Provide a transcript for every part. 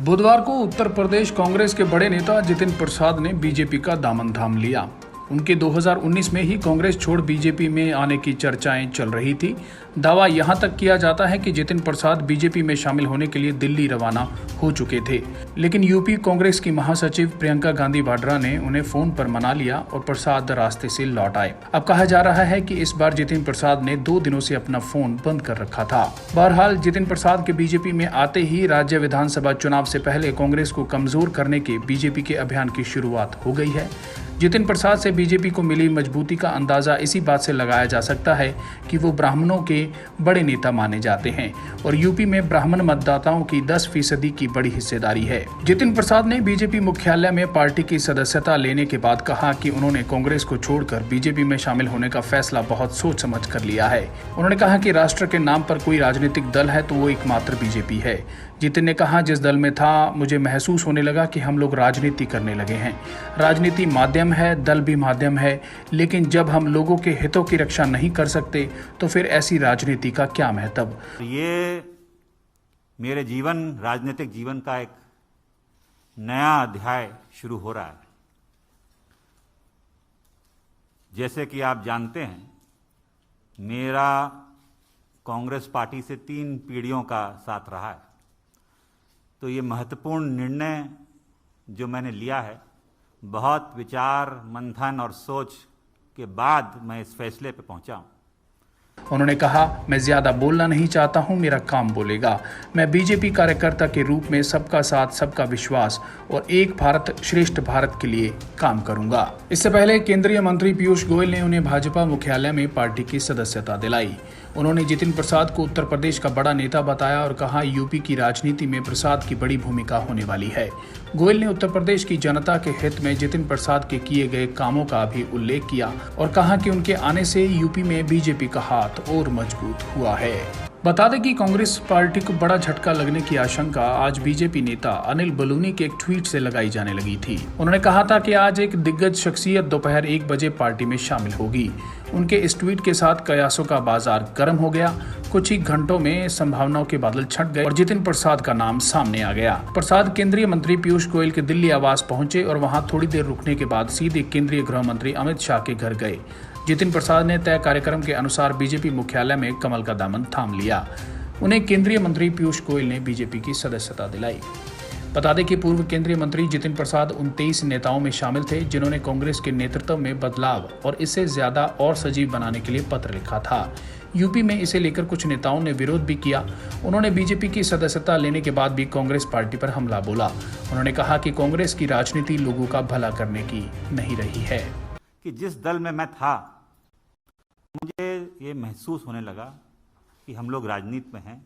बुधवार को उत्तर प्रदेश कांग्रेस के बड़े नेता जितिन प्रसाद ने बीजेपी का दामन थाम लिया। उनके 2019 में ही कांग्रेस छोड़ बीजेपी में आने की चर्चाएं चल रही थी। दावा यहां तक किया जाता है कि जितिन प्रसाद बीजेपी में शामिल होने के लिए दिल्ली रवाना हो चुके थे, लेकिन यूपी कांग्रेस की महासचिव प्रियंका गांधी वाड्रा ने उन्हें फोन पर मना लिया और प्रसाद रास्ते से लौट आए। अब कहा जा रहा है कि इस बार जितिन प्रसाद ने 2 दिनों से अपना फोन बंद कर रखा था। बहरहाल जितिन प्रसाद के बीजेपी में आते ही राज्य विधानसभा चुनाव से पहले कांग्रेस को कमजोर करने के बीजेपी के अभियान की शुरुआत हो गई है। जितिन प्रसाद से बीजेपी को मिली मजबूती का अंदाजा इसी बात से लगाया जा सकता है कि वो ब्राह्मणों के बड़े नेता माने जाते हैं और यूपी में ब्राह्मण मतदाताओं की 10% की बड़ी हिस्सेदारी है। जितिन प्रसाद ने बीजेपी मुख्यालय में पार्टी की सदस्यता लेने के बाद कहा कि उन्होंने कांग्रेस को छोड़कर बीजेपी में शामिल होने का फैसला बहुत सोच समझ कर लिया है। उन्होंने कहा कि राष्ट्र के नाम पर कोई राजनीतिक दल है तो वो एकमात्र बीजेपी है। जितिन ने कहा, जिस दल में था मुझे महसूस होने लगा कि हम लोग राजनीति करने लगे हैं। राजनीति माध्यम है, दल भी माध्यम है, लेकिन जब हम लोगों के हितों की रक्षा नहीं कर सकते तो फिर ऐसी राजनीति का क्या महत्व। ये मेरे राजनीतिक जीवन का एक नया अध्याय शुरू हो रहा है। जैसे कि आप जानते हैं, मेरा कांग्रेस पार्टी से 3 पीढ़ियों का साथ रहा है, तो ये महत्वपूर्ण निर्णय जो मैंने लिया है, बहुत विचार मंथन और सोच के बाद मैं इस फैसले पे पहुंचा हूं। उन्होंने कहा, मैं ज्यादा बोलना नहीं चाहता हूं, मेरा काम बोलेगा। मैं बीजेपी कार्यकर्ता के रूप में सबका साथ, सबका विश्वास और एक भारत श्रेष्ठ भारत के लिए काम करूंगा। इससे पहले केंद्रीय मंत्री पीयूष गोयल ने उन्हें भाजपा मुख्यालय में पार्टी की सदस्यता दिलाई। उन्होंने जितिन प्रसाद को उत्तर प्रदेश का बड़ा नेता बताया और कहा, यूपी की राजनीति में प्रसाद की बड़ी भूमिका होने वाली है। गोयल ने उत्तर प्रदेश की जनता के हित में जितिन प्रसाद के किए गए कामों का भी उल्लेख किया और कहा कि उनके आने से यूपी में बीजेपी का हाथ और मजबूत हुआ है। बता दें कि कांग्रेस पार्टी को बड़ा झटका लगने की आशंका आज बीजेपी नेता अनिल बलूनी के एक ट्वीट से लगाई जाने लगी थी। उन्होंने कहा था कि आज एक दिग्गज शख्सियत दोपहर 1 बजे पार्टी में शामिल होगी। उनके इस ट्वीट के साथ कयासों का बाजार गर्म हो गया। कुछ ही घंटों में संभावनाओं के बादल छट गए और जितिन प्रसाद का नाम सामने आ गया। प्रसाद केंद्रीय मंत्री पीयूष गोयल के दिल्ली आवास पहुंचे और वहां थोड़ी देर रुकने के बाद सीधे केंद्रीय गृह मंत्री अमित शाह के घर गए। जितिन प्रसाद ने तय कार्यक्रम के अनुसार बीजेपी मुख्यालय में कमल का दामन थाम लिया। उन्हें केंद्रीय मंत्री पीयूष गोयल ने बीजेपी की सदस्यता दिलाई। बता दें कि पूर्व केंद्रीय मंत्री जितिन प्रसाद उन 23 नेताओं में शामिल थे जिन्होंने कांग्रेस के नेतृत्व में बदलाव और इसे ज्यादा और सजीव बनाने के लिए पत्र लिखा था। यूपी में इसे लेकर कुछ नेताओं ने विरोध भी किया। उन्होंने बीजेपी की सदस्यता लेने के बाद भी कांग्रेस पार्टी पर हमला बोला। उन्होंने कहा कि कांग्रेस की राजनीति लोगों का भला करने की नहीं रही है। कि जिस दल में मैं था, मुझे ये महसूस होने लगा कि हम लोग राजनीति में हैं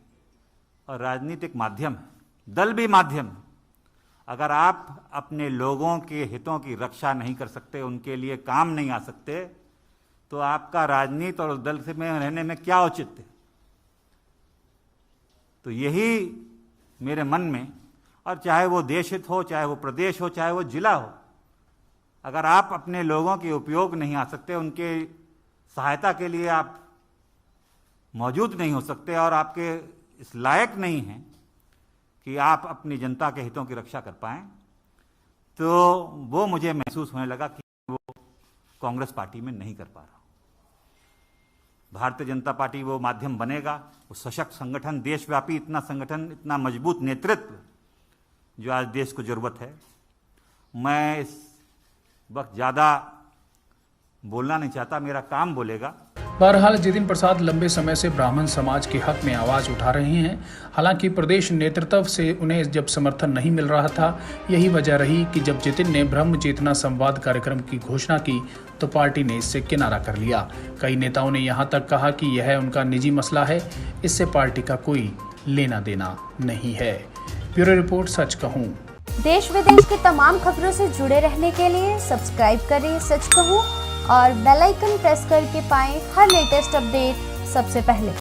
और राजनीति एक माध्यम है, दल भी माध्यम है। अगर आप अपने लोगों के हितों की रक्षा नहीं कर सकते, उनके लिए काम नहीं आ सकते, तो आपका राजनीति और दल से में रहने में क्या औचित्य है। तो यही मेरे मन में, और चाहे वो देश हित हो, चाहे वो प्रदेश हो, चाहे वो जिला हो, अगर आप अपने लोगों के उपयोग नहीं आ सकते, उनके सहायता के लिए आप मौजूद नहीं हो सकते और आपके इस लायक नहीं हैं कि आप अपनी जनता के हितों की रक्षा कर पाएं, तो वो मुझे महसूस होने लगा कि वो कांग्रेस पार्टी में नहीं कर पा रहा। भारतीय जनता पार्टी वो माध्यम बनेगा, वो सशक्त संगठन, देशव्यापी इतना संगठन, इतना मजबूत नेतृत्व जो आज देश को जरूरत है। मैं इस वक्त ज़्यादा बोलना नहीं चाहता, मेरा काम बोलेगा। बहरहाल जितिन प्रसाद लंबे समय से ब्राह्मण समाज के हक में आवाज उठा रहे हैं। हालांकि प्रदेश नेतृत्व से उन्हें जब समर्थन नहीं मिल रहा था, यही वजह रही कि जब जितिन ने ब्रह्म चेतना संवाद कार्यक्रम की घोषणा की तो पार्टी ने इससे किनारा कर लिया। कई नेताओं ने यहां तक कहा कि यह उनका निजी मसला है, इससे पार्टी का कोई लेना देना नहीं है। ब्यूरो रिपोर्ट, सच कहूं। देश विदेश की तमाम खबरों से जुड़े रहने के लिए सब्सक्राइब करें सच कहूं और बेल आइकन प्रेस करके पाएं हर लेटेस्ट अपडेट सबसे पहले।